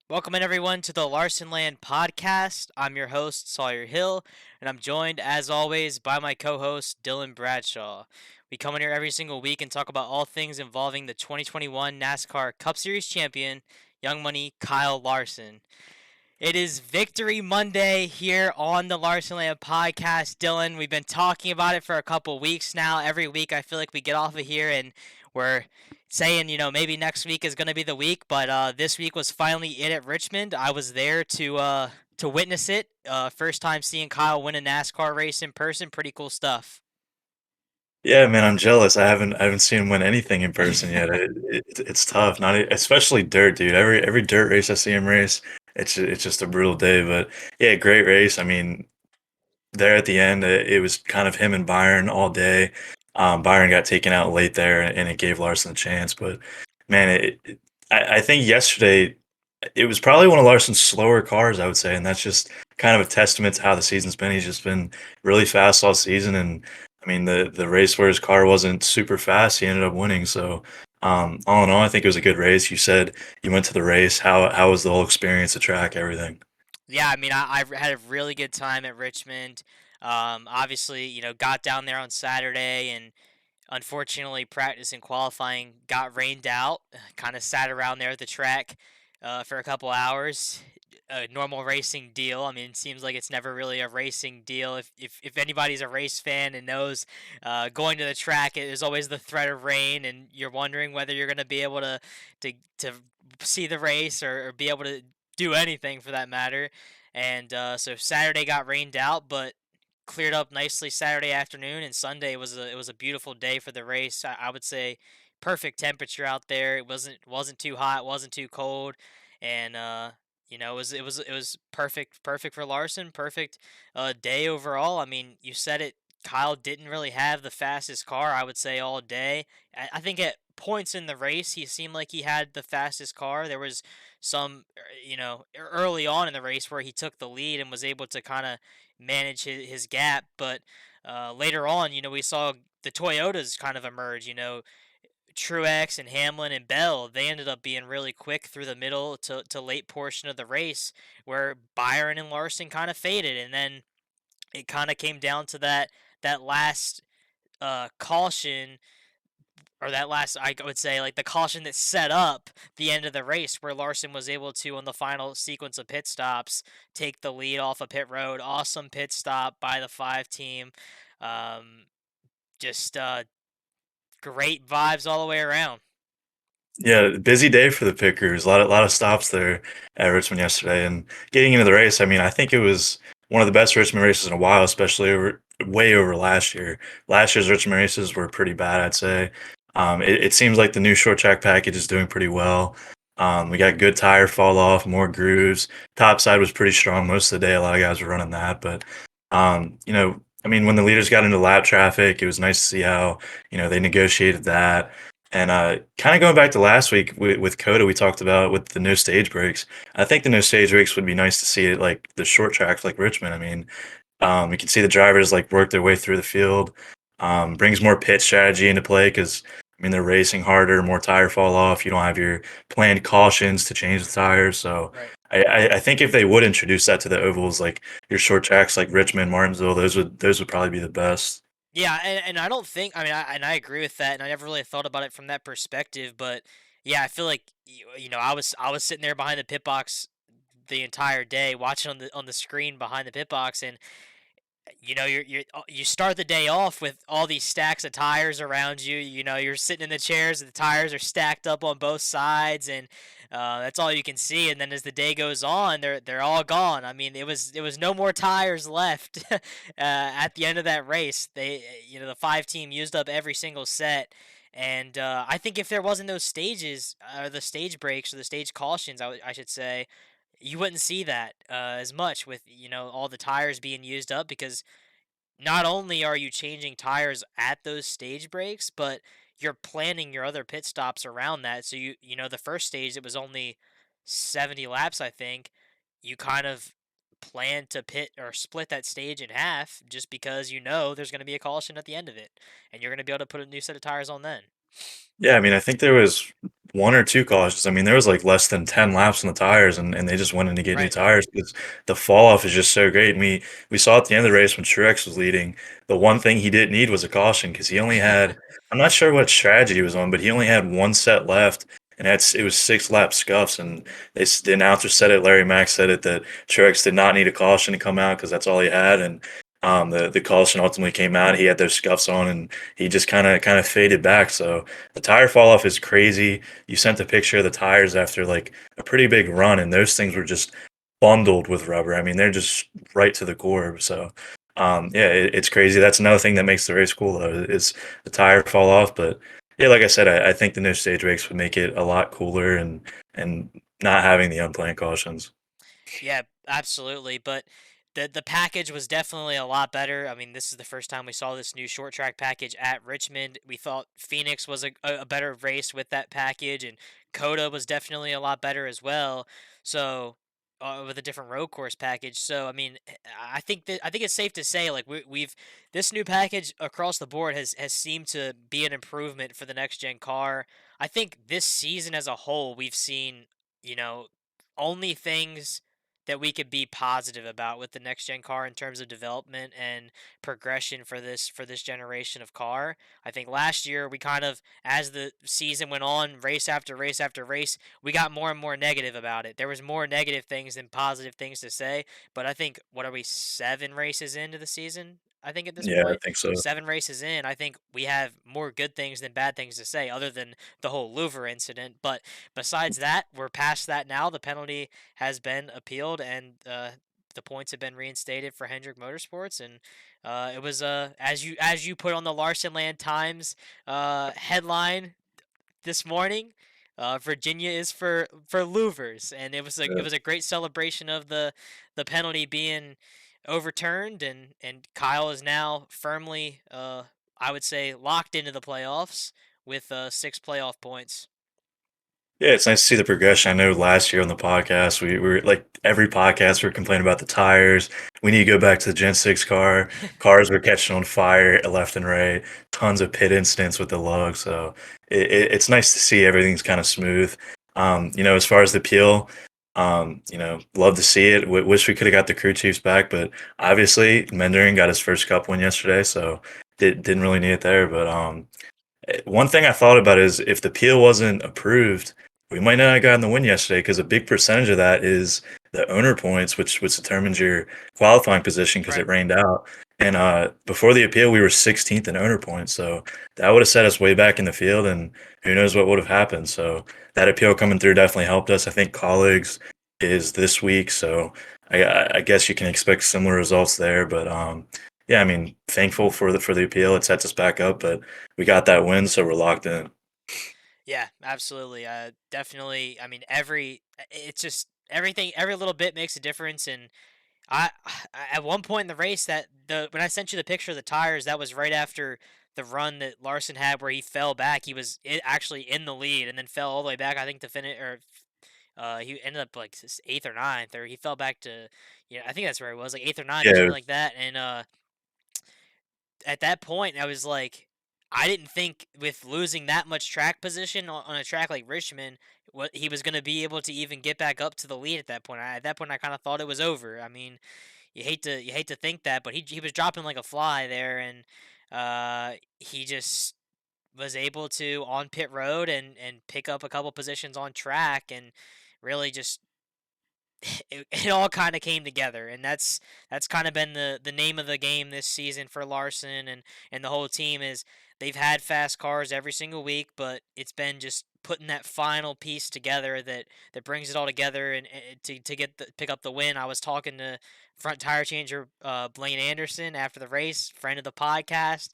Welcome in everyone to the Larsonland podcast. I'm your host Sawyer Hill, and I'm joined as always by my co-host Dylan Bradshaw. We come in here every single week and talk about all things involving the 2021 NASCAR Cup Series champion, Young Money Kyle Larson. It is Victory Monday here on the Larsonland podcast, Dylan. We've been talking about it for a couple weeks now. Every week, I feel like we get off of here and we're saying, maybe next week is going to be the week. But this week was finally it at Richmond. I was there to witness it. First time seeing Kyle win a NASCAR race in person. Pretty cool stuff. Yeah, man, I'm jealous. I haven't seen him win anything in person yet. It's tough, not especially dirt, dude. Every dirt race I see him race, it's just a brutal day. But yeah, great race. I mean, there at the end, it was kind of him and Byron all day. Byron got taken out late there, and it gave Larson a chance. But man, I think yesterday it was probably one of Larson's slower cars, I would say, and that's just kind of a testament to how the season's been. He's just been really fast all season, and I mean the race where his car wasn't super fast, he ended up winning. So all in all, I think it was a good race. You said you went to the race. How was the whole experience, the track, everything? Yeah, I mean, I had a really good time at Richmond. Obviously, got down there on Saturday and unfortunately, practice and qualifying got rained out. Kind of sat around there at the track for a couple hours. A normal racing deal. I mean, it seems like it's never really a racing deal. If anybody's a race fan and knows, going to the track, there's always the threat of rain, and you're wondering whether you're going to be able to see the race or be able to do anything for that matter. And so Saturday got rained out, but cleared up nicely Saturday afternoon, and Sunday was a beautiful day for the race. I would say perfect temperature out there. It wasn't too hot, wasn't too cold, and it was perfect for Larson. Perfect day overall. I mean, you said it. Kyle didn't really have the fastest car, I would say, all day. I think at points in the race, he seemed like he had the fastest car. There was some, early on in the race where he took the lead and was able to kind of manage his gap. But later on, we saw the Toyotas kind of emerge. Truex and Hamlin and Bell, they ended up being really quick through the middle to late portion of the race where Byron and Larson kind of faded. And then it kind of came down to that last caution, or that last, I would say, like the caution that set up the end of the race, where Larson was able to, on the final sequence of pit stops, take the lead off of pit road. Awesome pit stop by the five team. Um, just great vibes all the way around. Yeah, busy day for the Pickers. A lot of stops there at Richmond yesterday, and getting into the race. I mean, I think it was one of the best Richmond races in a while, especially way over last year. Last year's Richmond races were pretty bad, I'd say. It seems like the new short track package is doing pretty well. We got good tire fall off, more grooves. Top side was pretty strong most of the day. A lot of guys were running that, but I mean, when the leaders got into lap traffic, it was nice to see how they negotiated that. And kind of going back to last week with Coda, we talked about with the no stage breaks. I think the no stage breaks would be nice to see it like the short tracks like Richmond. I mean, you can see the drivers like work their way through the field. Brings more pit strategy into play because I mean they're racing harder, more tire fall off. You don't have your planned cautions to change the tires. So Right. I think if they would introduce that to the ovals, like your short tracks like Richmond, Martinsville, those would probably be the best. Yeah, and I don't think, I mean, I agree with that, and I never really thought about it from that perspective. But yeah, I feel like I was sitting there behind the pit box the entire day, watching on the screen behind the pit box, and you start the day off with all these stacks of tires around you. You're sitting in the chairs, and the tires are stacked up on both sides, and that's all you can see. And then as the day goes on, they're all gone. I mean, it was no more tires left at the end of that race. The five team used up every single set. And I think if there wasn't those stages, the stage breaks or the stage cautions, I should say, you wouldn't see that as much with all the tires being used up, because not only are you changing tires at those stage breaks, but you're planning your other pit stops around that. So the first stage, it was only 70 laps, I think. You kind of plan to pit or split that stage in half just because there's going to be a caution at the end of it, and you're going to be able to put a new set of tires on then. Yeah, I mean, I think there was 1 or 2 cautions. I mean, there was, like, less than 10 laps on the tires, and they just went in to get new Right. tires because the fall off is just so great, and we saw at the end of the race when Truex was leading, the one thing he didn't need was a caution because he only had I'm not sure what strategy he was on, but he only had 1 set left, and it was 6 lap scuffs, and the announcer said it, Larry Mack said it, that Truex did not need a caution to come out because that's all he had, and, the caution ultimately came out, he had those scuffs on, and he just kinda faded back, so the tire fall off is crazy. You sent a picture of the tires after like a pretty big run, and those things were just bundled with rubber. I mean, they're just right to the core. So, yeah, it's crazy. That's another thing that makes the race cool, though, is the tire fall off. But yeah, like I said, I think the no stage breaks would make it a lot cooler and not having the unplanned cautions. Yeah, absolutely. But the package was definitely a lot better. I mean, this is the first time we saw this new short track package at Richmond. We thought Phoenix was a better race with that package, and Coda was definitely a lot better as well. So. With a different road course package, so I mean, I think it's safe to say like we've this new package across the board has seemed to be an improvement for the next gen car. I think this season as a whole, we've seen you know only things that we could be positive about with the next gen car in terms of development and progression for this generation of car. I think last year we kind of as the season went on, race after race after race, we got more and more negative about it. There was more negative things than positive things to say, but I think what are we 7 races into the season? I think at this Yeah, I point, think so. 7 races in, I think we have more good things than bad things to say other than the whole Louvre incident, but besides that, we're past that now. The penalty has been appealed, and the points have been reinstated for Hendrick Motorsports. And it was as you put on the Larsonland Times headline this morning. Virginia is for louvers, and it Yeah. was a great celebration of the penalty being overturned, and Kyle is now firmly, I would say, locked into the playoffs with 6 playoff points. Yeah, it's nice to see the progression. I know last year on the podcast, we were like every podcast we were complaining about the tires. We need to go back to the Gen 6 car. Cars were catching on fire left and right. Tons of pit incidents with the lug. So it's nice to see everything's kind of smooth. As far as the appeal, love to see it. Wish we could have got the crew chiefs back, but obviously Mendering got his first cup win yesterday, so didn't really need it there. But one thing I thought about is if the appeal wasn't approved, we might not have gotten the win yesterday because a big percentage of that is the owner points, which determines your qualifying position because Right. it rained out. And before the appeal, we were 16th in owner points, so that would have set us way back in the field, and who knows what would have happened. So that appeal coming through definitely helped us. I think colleagues is this week, so I guess you can expect similar results there. But yeah, I mean, thankful for the appeal. It sets us back up, but we got that win, so we're locked in. Yeah, absolutely. Definitely. I mean, it's just everything. Every little bit makes a difference. And I, at one point in the race, that the when I sent you the picture of the tires, that was right after the run that Larson had, where he fell back. He was actually in the lead, and then fell all the way back. I think to finish, or he ended up like eighth or ninth, or he fell back to, yeah, I think that's where he was, like eighth or ninth or Yeah, something like that. And at that point, I was like, I didn't think with losing that much track position on a track like Richmond, what he was going to be able to even get back up to the lead at that point. At that point, I kind of thought it was over. I mean, you hate to think that, but he was dropping like a fly there, and he just was able to on pit road and pick up a couple positions on track and really just it all kind of came together, and that's kind of been the name of the game this season for Larson and the whole team is they've had fast cars every single week, but it's been just putting that final piece together that brings it all together and to get pick up the win. I was talking to front tire changer Blaine Anderson after the race, friend of the podcast.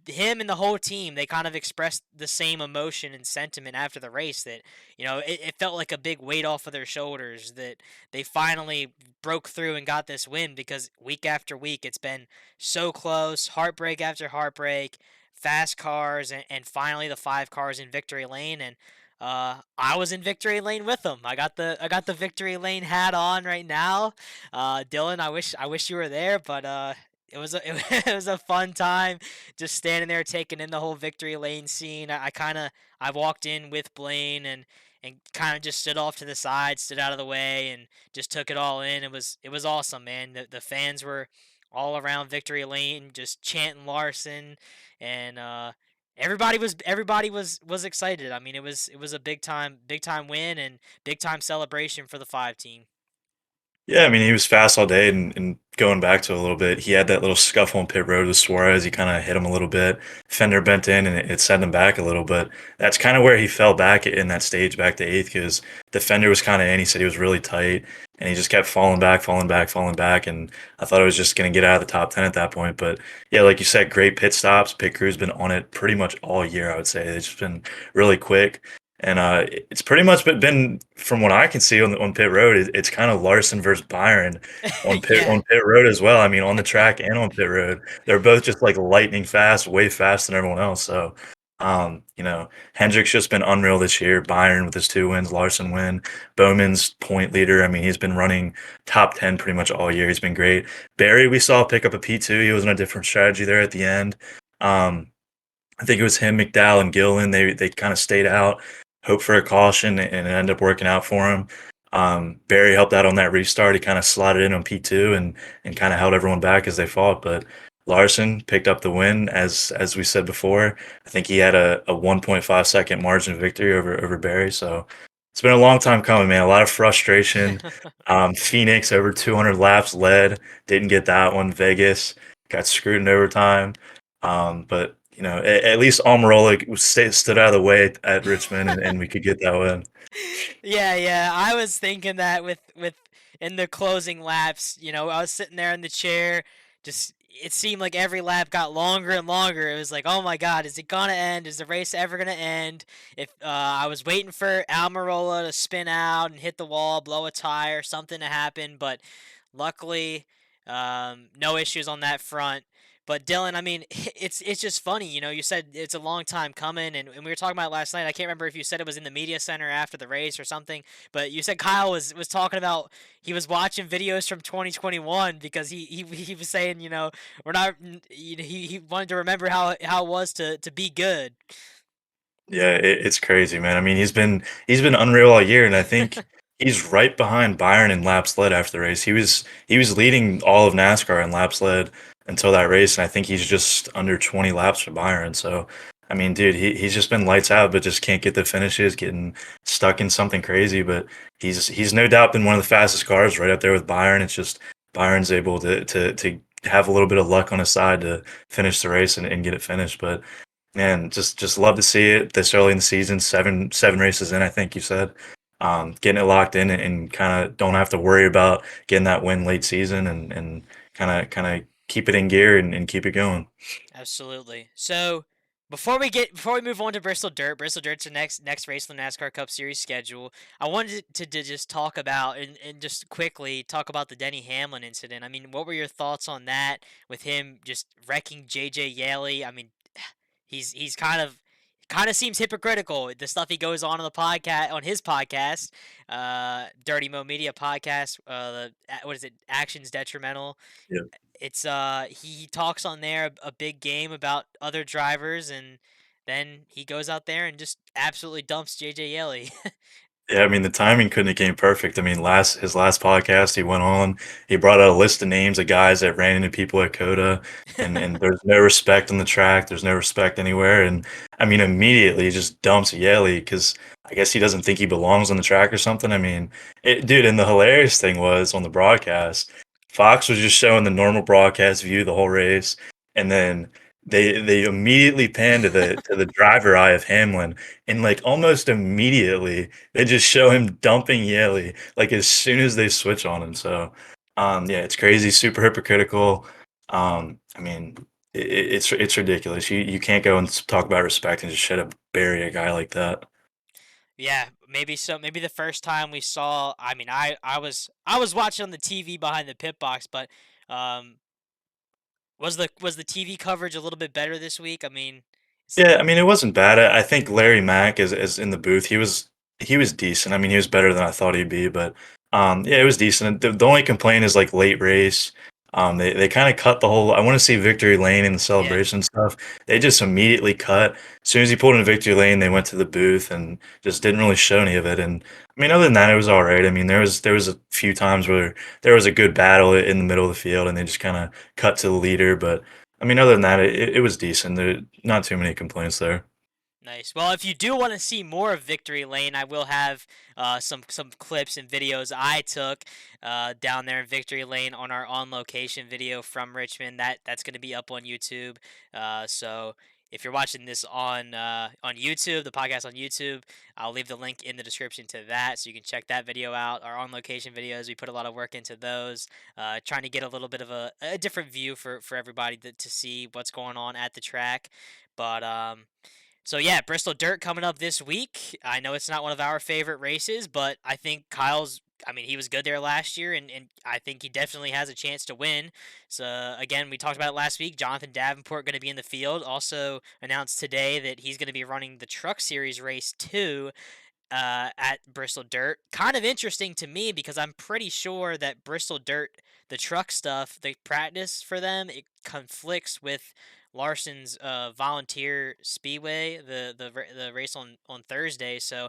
Him and the whole team, they kind of expressed the same emotion and sentiment after the race that it felt like a big weight off of their shoulders that they finally broke through and got this win because week after week it's been so close, heartbreak after heartbreak, fast cars, and finally the 5 cars in victory lane. And I was in victory lane with them. I got the victory lane hat on right now. Dylan, I wish you were there, but it was a fun time just standing there taking in the whole victory lane scene. I walked in with Blaine and kind of just stood off to the side, stood out of the way, and just took it all in. It was awesome, man. The fans were all around victory lane, just chanting Larson, and everybody was excited. I mean, it was a big time win and big time celebration for the 5 team. Yeah, I mean, he was fast all day, and going back to a little bit, he had that little scuffle on pit road with Suarez. He kind of hit him a little bit. Fender bent in, and it sent him back a little bit. That's kind of where he fell back in that stage, back to eighth, because the fender was kind of in. He said he was really tight, and he just kept falling back, falling back, falling back. And I thought it was just going to get out of the top 10 at that point. But yeah, like you said, great pit stops. Pit crew's been on it pretty much all year, I would say. It's just been really quick. And it's pretty much been from what I can see on pit road, it's kind of Larson versus Byron Yeah. on pit road as well. I mean, on the track and on pit road, they're both just like lightning fast, way faster than everyone else. So, Hendrick's just been unreal this year. Byron with his 2 wins, Larson win, Bowman's point leader. I mean, he's been running top 10 pretty much all year. He's been great. Barry, we saw pick up a P2. He was on a different strategy there at the end. Um, I think it was him, McDowell, and Gillen. They kind of stayed out, hoped for a caution, and it ended up working out for him. Barry helped out on that restart. He kind of slotted in on P2 and kind of held everyone back as they fought. But Larson picked up the win, as we said before. I think he had a 1.5 second margin of victory over Barry. So it's been a long time coming, man. A lot of frustration. Phoenix over 200 laps led, didn't get that one. Vegas got screwed in overtime. But at least Almirola stood out of the way at Richmond, and we could get that win. Yeah, yeah. I was thinking that with in the closing laps, I was sitting there in the chair, just it seemed like every lap got longer and longer. It was like, oh my God, is it gonna end? Is the race ever gonna end? If I was waiting for Almirola to spin out and hit the wall, blow a tire, something to happen, but luckily, no issues on that front. But Dylan, I mean, it's just funny, you said it's a long time coming, and we were talking about it last night. I can't remember if you said it was in the media center after the race or something, but you said Kyle was talking about he was watching videos from 2021 because he was saying, we're not, he wanted to remember how it was to be good. Yeah, it's crazy, man. I mean, he's been unreal all year, and I think he's right behind Byron in laps led after the race. He was leading all of NASCAR in laps led until that race, and I think he's just under 20 laps for Byron. So, I mean, dude, he's just been lights out, but just can't get the finishes, getting stuck in something crazy. But he's no doubt been one of the fastest cars, right up there with Byron. It's just Byron's able to have a little bit of luck on his side to finish the race and get it finished. But man, just love to see it this early in the season. Seven races in, I think you said. Getting it locked in and kind of don't have to worry about getting that win late season and kind of keep it in gear and keep it going. Absolutely. So before we move on to Bristol Dirt's the next race in the NASCAR Cup Series schedule. I wanted to just talk about and just quickly talk about the Denny Hamlin incident. I mean, what were your thoughts on that with him just wrecking JJ Yeley? I mean, he's kind of seems hypocritical the stuff he goes on the podcast on his podcast, Dirty Mo Media podcast. What is it? Actions Detrimental. Yeah. It's he talks on there a big game about other drivers, and then he goes out there and just absolutely dumps JJ Yeley. Yeah, I mean the timing couldn't have came perfect. I mean, last his last podcast, he went on, he brought out a list of names of guys that ran into people at Coda, and there's no respect on the track, there's no respect anywhere, and I mean immediately he just dumps Yelly because I guess he doesn't think he belongs on the track or something. I mean, dude, and the hilarious thing was on the broadcast, Fox was just showing the normal broadcast view the whole race, and then they immediately panned to the driver eye of Hamlin, and like almost immediately they just show him dumping Yeley like as soon as they switch on him. So, yeah, it's crazy, super hypocritical. I mean, it's ridiculous. You can't go and talk about respect and just shut up bury a guy like that. Yeah, maybe so. Maybe the first time we saw. I mean, I was watching on the TV behind the pit box, but um, was the TV coverage a little bit better this week? I mean, it's, Yeah, I mean, it wasn't bad. I think Larry Mack is in the booth. He was decent. I mean, he was better than I thought he'd be, but yeah, it was decent. The only complaint is like late race. They kind of cut the whole. I want to see victory lane and the Yeah. celebration stuff. They just immediately cut. As soon as he pulled in victory lane, they went to the booth and just didn't really show any of it. And I mean, other than that, it was all right. I mean, there was a few times where there was a good battle in the middle of the field, and they just kind of cut to the leader. But I mean, other than that, it was decent. There not too many complaints there. Nice. Well, if you do want to see more of Victory Lane, I will have some clips and videos I took down there in Victory Lane on our on location video from Richmond. That's going to be up on YouTube. So if you're watching this on YouTube, the podcast on YouTube, I'll leave the link in the description to that, so you can check that video out. Our on location videos, we put a lot of work into those, trying to get a little bit of a different view for everybody to see what's going on at the track. But so yeah, Bristol Dirt coming up this week. I know it's not one of our favorite races, but I think Kyle's. I mean, he was good there last year, and I think he definitely has a chance to win. So again, we talked about it last week. Jonathan Davenport going to be in the field. Also announced today that he's going to be running the Truck Series race too at Bristol Dirt. Kind of interesting to me because I'm pretty sure that Bristol Dirt, the truck stuff, the practice for them, it conflicts with Larson's volunteer speedway, the race on Thursday. So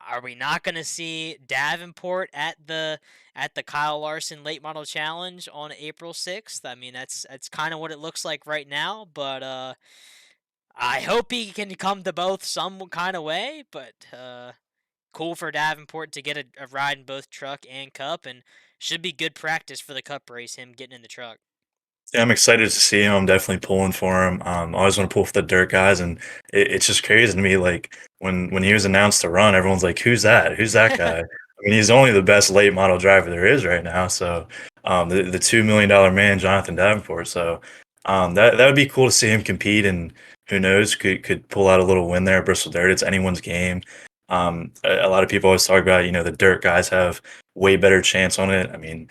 are we not going to see Davenport at the Kyle Larson Late Model Challenge on April 6th? I mean, that's kind of what it looks like right now, but I hope he can come to both some kind of way, but cool for Davenport to get a ride in both truck and cup, and should be good practice for the cup race, him getting in the truck. Yeah, I'm excited to see him. I'm definitely pulling for him. I always want to pull for the dirt guys, and it's just crazy to me. Like when he was announced to run, everyone's like, "Who's that? Who's that guy?" I mean, he's only the best late model driver there is right now. So, the $2 million man, Jonathan Davenport. So, that would be cool to see him compete, and who knows, could pull out a little win there at Bristol Dirt. It's anyone's game. A lot of people always talk about, the dirt guys have way better chance on it. I mean,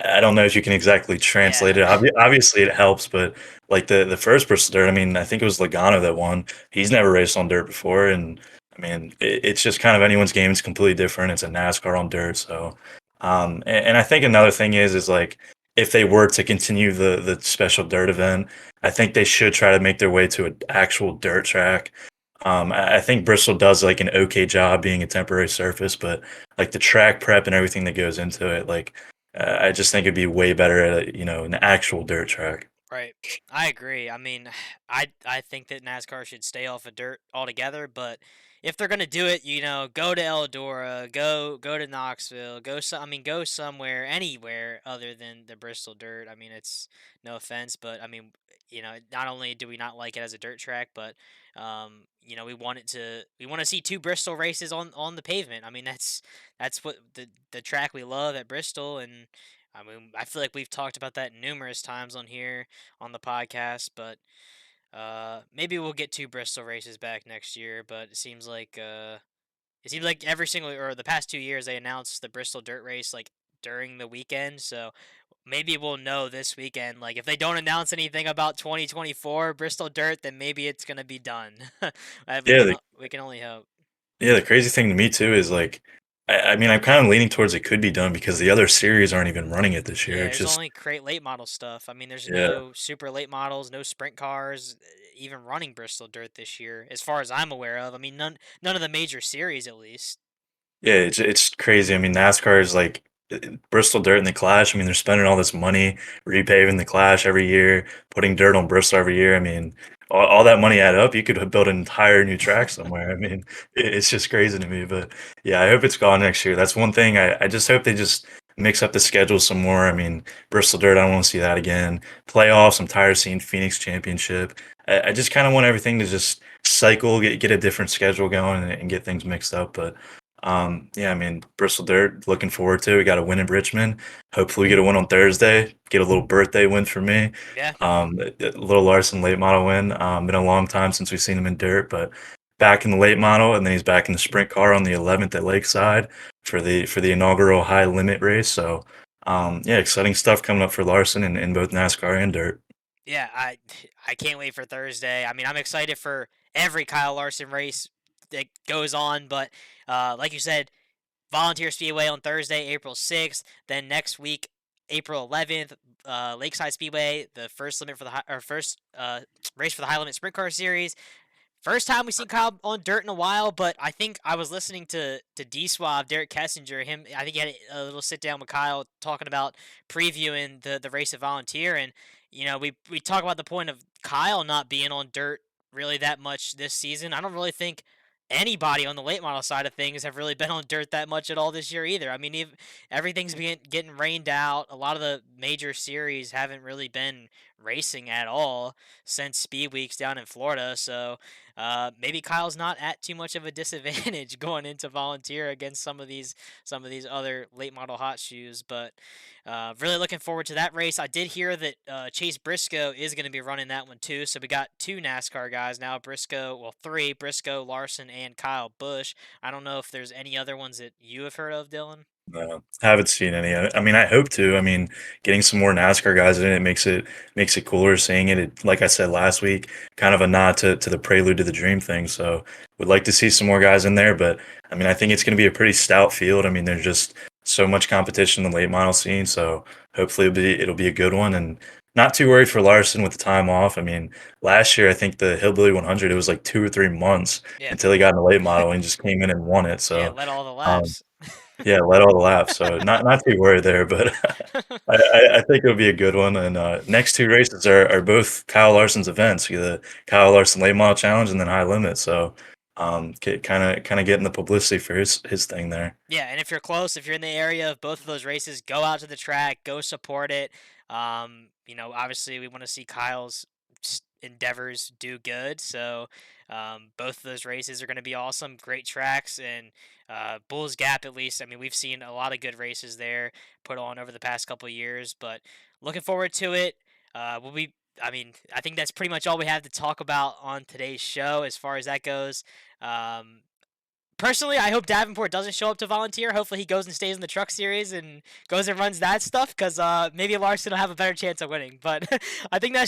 I don't know if you can exactly translate Yeah. it. Obviously, it helps, but like the first Bristol Dirt, I mean, I think it was Logano that won. He's never raced on dirt before, and I mean, it's just kind of anyone's game. It's completely different. It's a NASCAR on dirt, so and I think another thing is like if they were to continue the special dirt event, I think they should try to make their way to an actual dirt track. I think Bristol does like an okay job being a temporary surface, but like the track prep and everything that goes into it, like I just think it'd be way better at an actual dirt track. Right. I agree. I mean, I think that NASCAR should stay off of dirt altogether, but if they're gonna do it, go to Eldora, go to Knoxville, I mean, go somewhere, anywhere other than the Bristol dirt. I mean, it's no offense, but I mean, not only do we not like it as a dirt track, but we want to see two Bristol races on the pavement. I mean, that's what the track we love at Bristol, and I mean, I feel like we've talked about that numerous times on here on the podcast, but maybe we'll get two Bristol races back next year. But it seems like every single or the past 2 years they announced the Bristol Dirt Race like during the weekend. So maybe we'll know this weekend. Like if they don't announce anything about 2024 Bristol Dirt, then maybe it's gonna be done. we Yeah, can the, we can only hope. yeah. The crazy thing to me too is like, I mean, I'm kind of leaning towards it could be done because the other series aren't even running it this year. Yeah, It's there's just only crate late model stuff. I mean, there's yeah, no super late models, no sprint cars, even running Bristol Dirt this year, as far as I'm aware of. I mean, none of the major series, at least. yeah. It's crazy. I mean, NASCAR is like Bristol Dirt and the Clash. I mean, they're spending all this money repaving the Clash every year, putting dirt on Bristol every year. I mean, all that money add up, you could build an entire new track somewhere. I mean, it's just crazy to me. But yeah, I hope it's gone next year. That's one thing. I just hope they just mix up the schedule some more. I mean, Bristol Dirt, I don't want to see that again. Playoffs, I'm tired of seeing Phoenix Championship. I just kind of want everything to just cycle, get a different schedule going, and get things mixed up. But yeah, I mean, Bristol Dirt, looking forward to. We got a win in Richmond. Hopefully, we get a win on Thursday. Get a little birthday win for me. Yeah, A little Larson late model win. Been a long time since we've seen him in dirt, but back in the late model, and then he's back in the sprint car on the 11th at Lakeside for the inaugural high limit race. So, yeah, exciting stuff coming up for Larson in both NASCAR and dirt. yeah. I can't wait for Thursday. I mean, I'm excited for every Kyle Larson race that goes on, but like you said, Volunteer Speedway on Thursday, April 6th. Then next week, April 11th, Lakeside Speedway, the first limit for the or first race for the high limit sprint car series. First time we've seen Kyle on dirt in a while, but I think I was listening to D Swab, Derek Kessinger. I think he had a little sit down with Kyle talking about previewing the race at Volunteer, and we talk about the point of Kyle not being on dirt really that much this season. I don't really think anybody on the late model side of things have really been on dirt that much at all this year either. I mean, everything's been getting rained out. A lot of the major series haven't really been racing at all since Speed Weeks down in Florida. So maybe Kyle's not at too much of a disadvantage going into Volunteer against some of these other late model hot shoes. But really looking forward to that race. I did hear that Chase Briscoe is going to be running that one too. So we got two NASCAR guys now. Three: Briscoe, Larson, and Kyle Busch. I don't know if there's any other ones that you have heard of, Dylan. No, haven't seen any. I mean, I hope to. I mean, getting some more NASCAR guys in it makes it cooler seeing it. Like I said last week, kind of a nod to the prelude to the dream thing. So would like to see some more guys in there. But I mean, I think it's going to be a pretty stout field. I mean, there's just so much competition in the late model scene. So hopefully it'll be a good one. And not too worried for Larson with the time off. I mean, last year I think the Hillbilly 100 it was like 2 or 3 months Yeah, until he got in the late model and just came in and won it. yeah, So. let all the Um, laps. yeah, let all the laughs. So not too worried there, but I think it'll be a good one. And next two races are both Kyle Larson's events, the Kyle Larson Late Model Challenge and then High Limit. So kind of getting the publicity for his thing there. Yeah, and if you're close, if you're in the area of both of those races, go out to the track, go support it. Obviously we want to see Kyle's endeavors do good. So both of those races are going to be awesome, great tracks, and Bulls Gap at least. I mean, we've seen a lot of good races there put on over the past couple of years, but looking forward to it. We'll be. I mean, I think that's pretty much all we have to talk about on today's show as far as that goes. Um, Personally, I hope Davenport doesn't show up to Volunteer. Hopefully, he goes and stays in the Truck Series and goes and runs that stuff because maybe Larson will have a better chance of winning. But I think that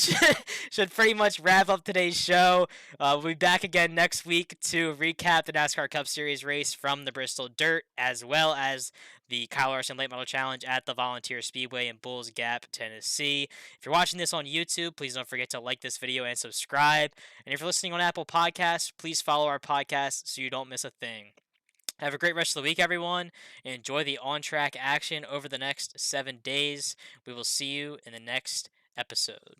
should pretty much wrap up today's show. We'll be back again next week to recap the NASCAR Cup Series race from the Bristol Dirt, as well as the Kyle Larson Late Model Challenge at the Volunteer Speedway in Bulls Gap, Tennessee. If you're watching this on YouTube, please don't forget to like this video and subscribe. And if you're listening on Apple Podcasts, please follow our podcast so you don't miss a thing. Have a great rest of the week, everyone. And enjoy the on track action over the next 7 days. We will see you in the next episode.